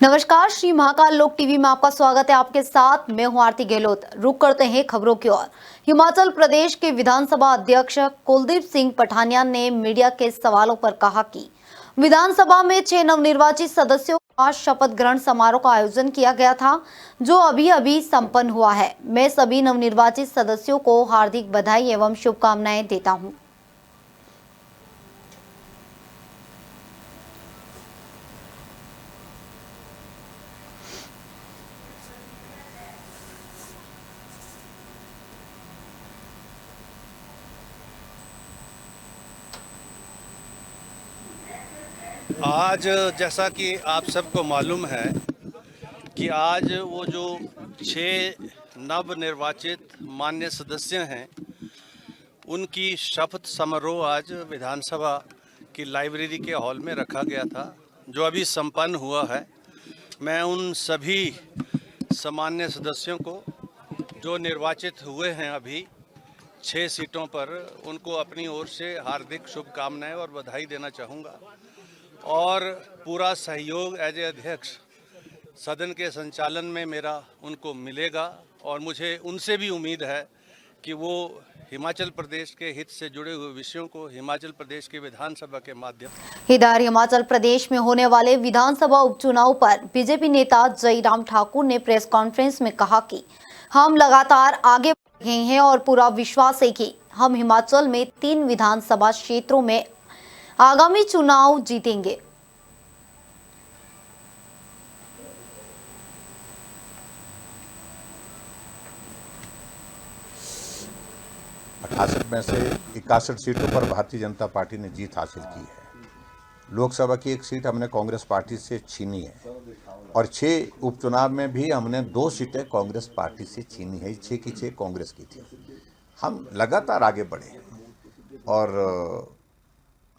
नमस्कार, श्री महाकाल लोक टीवी में आपका स्वागत है। आपके साथ मैं हूं आरती गहलोत। रुक करते हैं खबरों की ओर। हिमाचल प्रदेश के विधानसभा अध्यक्ष कुलदीप सिंह पठानिया ने मीडिया के सवालों पर कहा कि विधानसभा में 6 नवनिर्वाचित सदस्यों का शपथ ग्रहण समारोह का आयोजन किया गया था, जो अभी संपन्न हुआ है। मैं सभी नवनिर्वाचित सदस्यों को हार्दिक बधाई एवं शुभकामनाएं देता हूँ। आज जैसा कि आप सबको मालूम है कि आज वो जो 6 नवनिर्वाचित माननीय सदस्य हैं, उनकी शपथ समारोह आज विधानसभा की लाइब्रेरी के हॉल में रखा गया था, जो अभी संपन्न हुआ है। मैं उन सभी सामान्य सदस्यों को जो निर्वाचित हुए हैं अभी 6 सीटों पर, उनको अपनी ओर से हार्दिक शुभकामनाएं और बधाई देना चाहूँगा और पूरा सहयोग एज ए अध्यक्ष सदन के संचालन में मेरा उनको मिलेगा और मुझे उनसे भी उम्मीद है कि वो हिमाचल प्रदेश के हित से जुड़े हुए विषयों को हिमाचल प्रदेश के विधानसभा के माध्यम। इधर हिमाचल प्रदेश में होने वाले विधानसभा उपचुनाव पर बीजेपी नेता जयराम ठाकुर ने प्रेस कॉन्फ्रेंस में कहा कि हम लगातार आगे बढ़ रहे हैं और पूरा विश्वास है कि हम हिमाचल में 3 विधानसभा क्षेत्रों में आगामी चुनाव जीतेंगे। 68 में से 61 सीटों पर भारतीय जनता पार्टी ने जीत हासिल की है। लोकसभा की 1 सीट हमने कांग्रेस पार्टी से छीनी है और 6 उपचुनाव में भी हमने 2 सीटें कांग्रेस पार्टी से छीनी है। 6 की 6 कांग्रेस की थी। हम लगातार आगे बढ़े और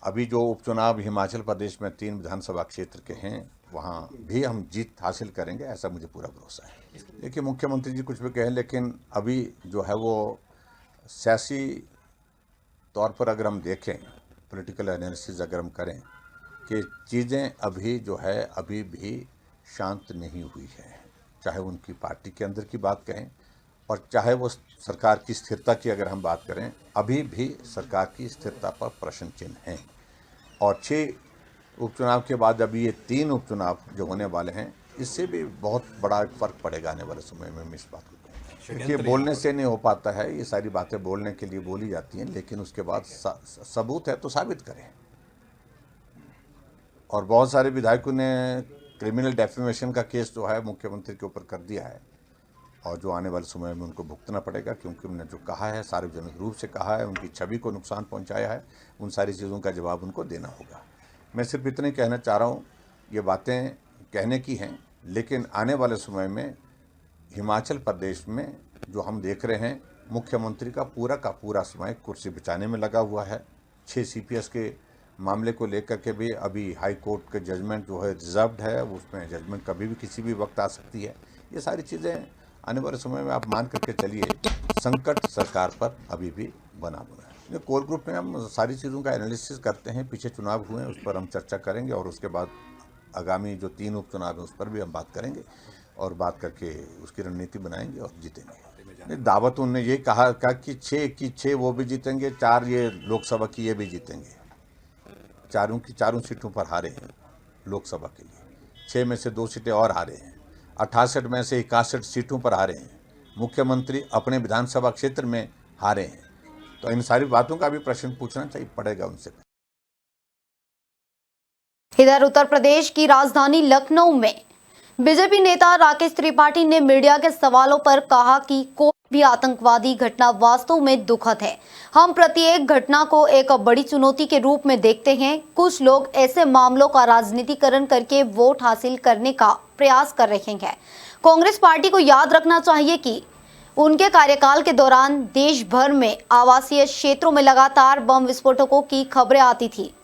अभी जो उपचुनाव हिमाचल प्रदेश में 3 विधानसभा क्षेत्र के हैं, वहाँ भी हम जीत हासिल करेंगे, ऐसा मुझे पूरा भरोसा है। देखिए, मुख्यमंत्री जी कुछ भी कहें, लेकिन अभी जो है वो सियासी तौर पर अगर हम देखें, पॉलिटिकल एनालिसिस अगर हम करें कि चीज़ें अभी जो है अभी भी शांत नहीं हुई है। चाहे उनकी पार्टी के अंदर की बात कहें और चाहे वो सरकार की स्थिरता की अगर हम बात करें, अभी भी सरकार की स्थिरता पर प्रश्न चिन्ह हैं। और 6 उपचुनाव के बाद अभी ये 3 उपचुनाव जो होने वाले हैं, इससे भी बहुत बड़ा फ़र्क पड़ेगा आने वाले समय में। मैं इस बात को देखिए, बोलने से नहीं हो पाता है, ये सारी बातें बोलने के लिए बोली जाती हैं, लेकिन उसके बाद सबूत है तो साबित करें। और बहुत सारे विधायकों ने क्रिमिनल डेफेमेशन का केस जो है मुख्यमंत्री के ऊपर कर दिया है और जो आने वाले समय में उनको भुगतना पड़ेगा, क्योंकि उन्होंने जो कहा है, सार्वजनिक रूप से कहा है, उनकी छवि को नुकसान पहुंचाया है। उन सारी चीज़ों का जवाब उनको देना होगा। मैं सिर्फ इतना ही कहना चाह रहा हूँ, ये बातें कहने की हैं, लेकिन आने वाले समय में हिमाचल प्रदेश में जो हम देख रहे हैं, मुख्यमंत्री का पूरा समय कुर्सी बचाने में लगा हुआ है। 6 CPS के मामले को लेकर के भी अभी हाई कोर्ट के जजमेंट जो है रिजर्व्ड है, उसमें जजमेंट कभी भी किसी भी वक्त आ सकती है। ये सारी चीज़ें आने वाले समय में आप मान करके चलिए, संकट सरकार पर अभी भी बना हुआ है। कोर ग्रुप में हम सारी चीज़ों का एनालिसिस करते हैं, पीछे चुनाव हुए हैं उस पर हम चर्चा करेंगे और उसके बाद आगामी जो 3 उपचुनाव है उस पर भी हम बात करेंगे और बात करके उसकी रणनीति बनाएंगे और जीतेंगे। दावत उन्होंने ये कहा कि 6 की 6 वो भी जीतेंगे, 4 ये लोकसभा की ये भी जीतेंगे। चारों की चारों सीटों पर हारे हैं लोकसभा के लिए। 6 में से 2 सीटें और हारे हैं। 68 में से 61 सीटों पर हारे हैं। मुख्यमंत्री अपने विधानसभा क्षेत्र में हारे हैं। तो इन सारी बातों का भी प्रश्न पूछना चाहिए पड़ेगा उनसे। इधर उत्तर प्रदेश की राजधानी लखनऊ में बीजेपी नेता राकेश त्रिपाठी ने मीडिया के सवालों पर कहा कि कोई भी आतंकवादी घटना वास्तव में दुखद है। हम प्रत्येक घटना को एक बड़ी चुनौती के रूप में देखते हैं। कुछ लोग ऐसे मामलों का राजनीतिकरण करके वोट हासिल करने का प्रयास कर रहे हैं। कांग्रेस पार्टी को याद रखना चाहिए कि उनके कार्यकाल के दौरान देश भर में आवासीय क्षेत्रों में लगातार बम विस्फोटकों की खबरें आती थी।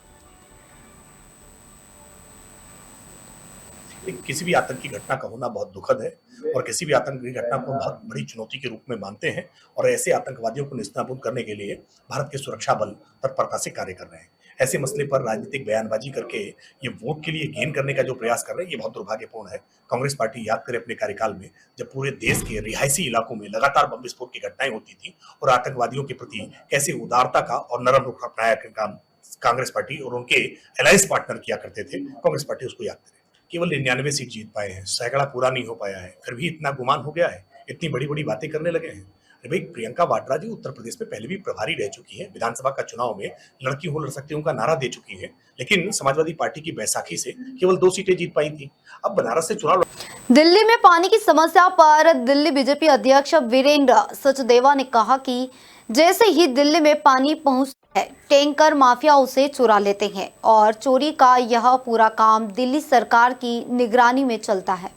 किसी भी आतंकी घटना का होना बहुत दुखद है और किसी भी आतंकी घटना को बहुत बड़ी चुनौती के रूप में मानते हैं और ऐसे आतंकवादियों को निस्तानाबूद करने के लिए भारत के सुरक्षा बल तत्परता से कार्य कर रहे हैं। ऐसे मसले पर राजनीतिक बयानबाजी करके ये वोट के लिए गेन करने का जो प्रयास कर रहे हैं, ये बहुत दुर्भाग्यपूर्ण है। कांग्रेस पार्टी याद करे अपने कार्यकाल में, जब पूरे देश के रिहायशी इलाकों में लगातार बम विस्फोट की घटनाएं होती थी और आतंकवादियों के प्रति कैसे उदारता का और नरम रुख अपनाया काम कांग्रेस पार्टी और उनके अलायंस पार्टनर किया करते थे। कांग्रेस पार्टी उसको याद करे। केवल 99 सीट जीत पाए हैं, सैकड़ा पूरा नहीं हो पाया है, फिर भी इतना गुमान हो गया है, इतनी बड़ी बड़ी बातें करने लगे हैं। अरे भाई, प्रियंका वाड्रा जी उत्तर प्रदेश में पहले भी प्रभारी रह चुकी हैं, विधानसभा का चुनाव में लड़की हो लड़ सकती हूं का नारा दे चुकी हैं, लेकिन समाजवादी पार्टी की बैसाखी से केवल 2 सीटें जीत पाई थी। अब बनारस से चुनाव दिल्ली में पानी की समस्या पर दिल्ली बीजेपी अध्यक्ष वीरेंद्र सचदेवा ने कहा कि जैसे ही दिल्ली में पानी पहुंचता है, टैंकर माफिया उसे चुरा लेते हैं और चोरी का यह पूरा काम दिल्ली सरकार की निगरानी में चलता है।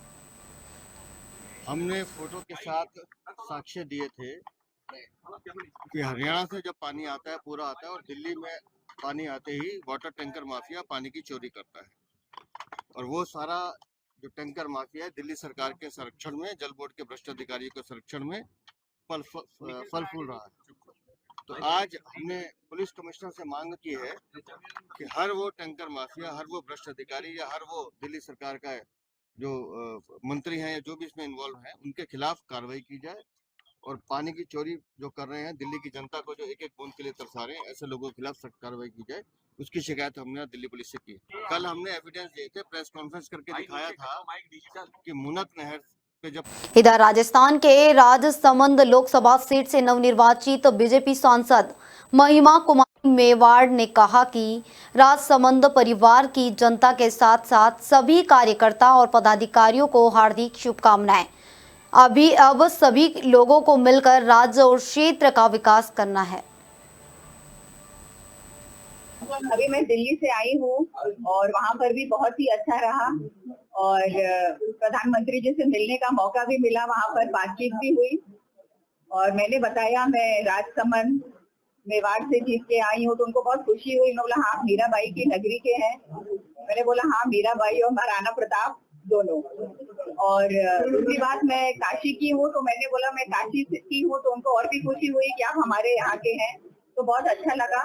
हमने फोटो के साथ साक्ष्य दिए थे कि हरियाणा से जब पानी आता है पूरा आता है और दिल्ली में पानी आते ही वाटर टैंकर माफिया पानी की चोरी करता है और वो सारा जो टैंकर माफिया है दिल्ली सरकार के संरक्षण में, जल बोर्ड के भ्रष्ट अधिकारियों के संरक्षण में फल फूल रहा है। तो आज हमने पुलिस कमिश्नर से मांग की है कि हर वो टैंकर माफिया, हर वो भ्रष्ट अधिकारी या हर वो दिल्ली सरकार का जो मंत्री हैं या जो भी इसमें इन्वॉल्व हैं, उनके खिलाफ कार्रवाई की जाए और पानी की चोरी जो कर रहे हैं, दिल्ली की जनता को जो एक एक बूंद के लिए तरसा रहे हैं, ऐसे लोगों के खिलाफ सख्त कार्रवाई की जाए। उसकी शिकायत हमने दिल्ली पुलिस से की। कल हमने एविडेंस दिए थे, प्रेस कॉन्फ्रेंस करके दिखाया था कि मुनक नहर पे जब इधर राजस्थान के राजसमंद लोकसभा सीट से नवनिर्वाचित बीजेपी सांसद महिमा कुमारी मेवाड़ ने कहा कि राजसमंद परिवार की जनता के साथ साथ सभी कार्यकर्ता और पदाधिकारियों को हार्दिक शुभकामनाएं। अब सभी लोगों को मिलकर राज्य और क्षेत्र का विकास करना है। अभी मैं दिल्ली से आई हूँ और वहाँ पर भी बहुत ही अच्छा रहा और प्रधानमंत्री जी से मिलने का मौका भी मिला, वहाँ पर बातचीत भी हुई और मैंने बताया मैं राजसमंद मेवाड़ से जीत के आई हूँ, तो उनको बहुत खुशी हुई। उन्होंने बोला हाँ मीराबाई की नगरी के हैं। मैंने बोला हाँ मीराबाई और महाराणा प्रताप दोनों। और दूसरी बात मैं काशी की हूँ, तो मैंने बोला मैं काशी से की हूँ, तो उनको और भी खुशी हुई कि आप हमारे यहाँ के हैं, तो बहुत अच्छा लगा।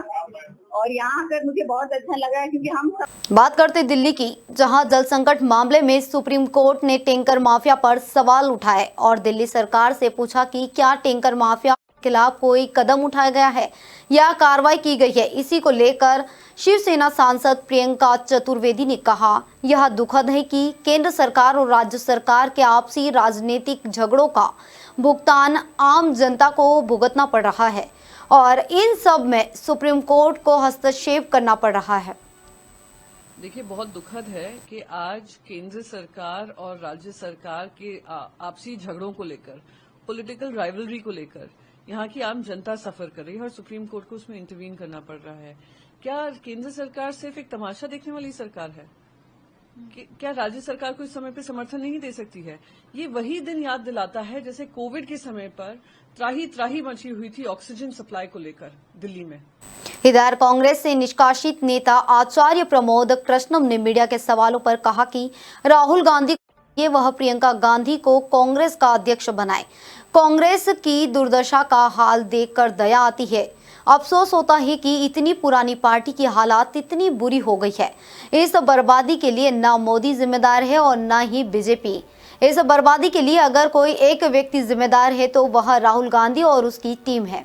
और यहाँ आकर मुझे बहुत अच्छा लगा क्योंकि हम सब बात करते दिल्ली की, जहां जल संकट मामले में सुप्रीम कोर्ट ने टैंकर माफिया पर सवाल उठाए और दिल्ली सरकार से पूछा कि क्या टैंकर माफिया के खिलाफ कोई कदम उठाया गया है या कार्रवाई की गई है। इसी को लेकर शिवसेना सांसद प्रियंका चतुर्वेदी ने कहा, यह दुखद है कि केंद्र सरकार और राज्य सरकार के आपसी राजनीतिक झगड़ों का भुगतान आम जनता को भुगतना पड़ रहा है और इन सब में सुप्रीम कोर्ट को हस्तक्षेप करना पड़ रहा है। देखिए, बहुत दुखद है कि आज केंद्र सरकार और राज्य सरकार के आपसी झगड़ों को लेकर, पॉलिटिकल राइवलरी को लेकर यहाँ की आम जनता सफर कर रही है और सुप्रीम कोर्ट को उसमें इंटरवीन करना पड़ रहा है। क्या केंद्र सरकार सिर्फ एक तमाशा देखने वाली सरकार है? क्या राज्य सरकार को इस समय पे समर्थन नहीं दे सकती है? ये वही दिन याद दिलाता है जैसे कोविड के समय पर त्राही त्राही मची हुई थी ऑक्सीजन सप्लाई को लेकर दिल्ली में। इधर कांग्रेस से निष्कासित नेता आचार्य प्रमोद कृष्णम ने मीडिया के सवालों पर कहा कि राहुल गांधी ये वह प्रियंका गांधी को कांग्रेस का अध्यक्ष बनाए। कांग्रेस की दुर्दशा का हाल देखकर दया आती है। अफसोस होता है कि इतनी पुरानी पार्टी की हालात इतनी बुरी हो गई है। इस बर्बादी के लिए ना मोदी जिम्मेदार है और ना ही बीजेपी। इस बर्बादी के लिए अगर कोई एक व्यक्ति जिम्मेदार है तो वह राहुल गांधी और उसकी टीम है।